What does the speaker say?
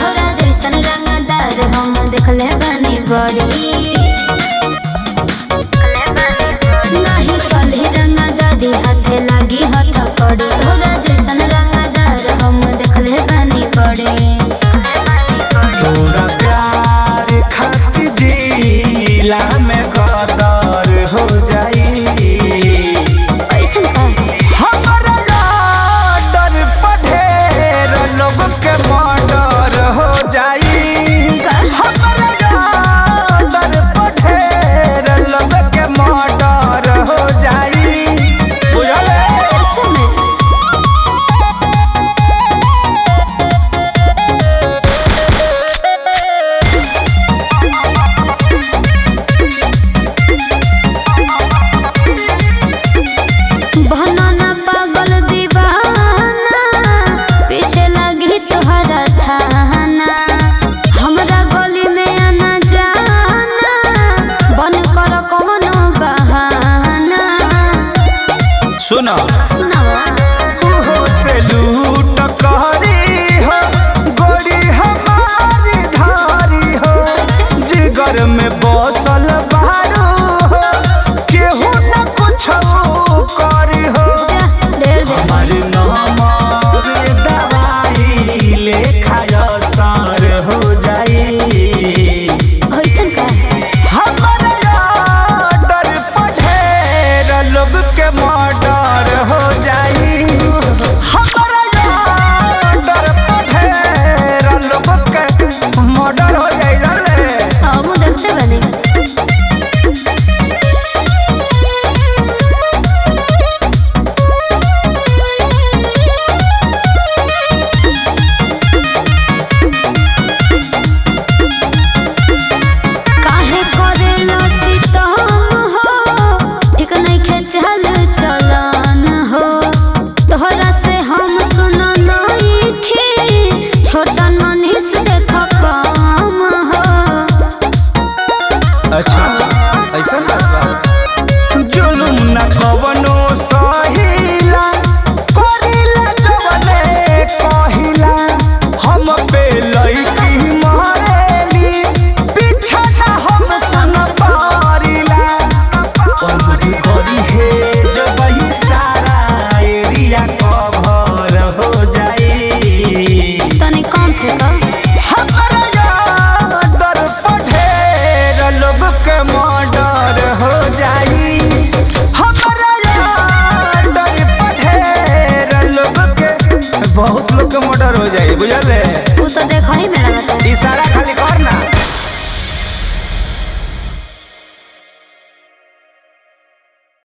तोहरा जैसन रंगदार हम देखले बानी बड़ी नहीं चली रंगदारी हाथे लागी हाथ कड़ी तोहरा जैसन रंगदार हम देखले बानी बड़ी तोरा प्यार खातिर जिला में कदर हो जाई ऐसन का हमारा डर पढ़ेर लोग के मर्डर हो जाई हमारा डर पढ़ेर लोग के मर्डर हो जाई बुझले सच में बहना पागल दीवाना पीछे लगी तोहरा थाना हमरा गली में आना जाना बन कर कोनो बहाना सुनो सुनावा हो से लूट करी हो गोरी हमारी धारी हो जिगर में बसल बारू हो केहू न कुछ करी हो ढेर दे हमारे नाम दवाई लेखा असर हो जाई होइसन का हमारा डर पढ़ेर लोग के मर्डर हो जाई हमारा डर पढ़ेर लोग के मर्डर हो जाई रे हम देखते बने काहे करेला सितम हो ठीक नइखे चल चलन हो तोहरा से हम सुन नइखे छोटन मनीष देख काम हो अच्छा ऐसा बात बा जुलुम न कवनो सहिला करिला जवने कहिला हम पे लइकी मारेली पीछा हम सुन पारिला पंगुरी करी है जब ही सारा एरिया कवर हो जाई तनी कम फेंका हमारा डर पढ़ेर लोग के मर्डर हो जाई हमारा डर पढ़ेर लोग के बहुत लोग के मर्डर हो जाई बुझले तू तो देखो ही मेरा बता इशारा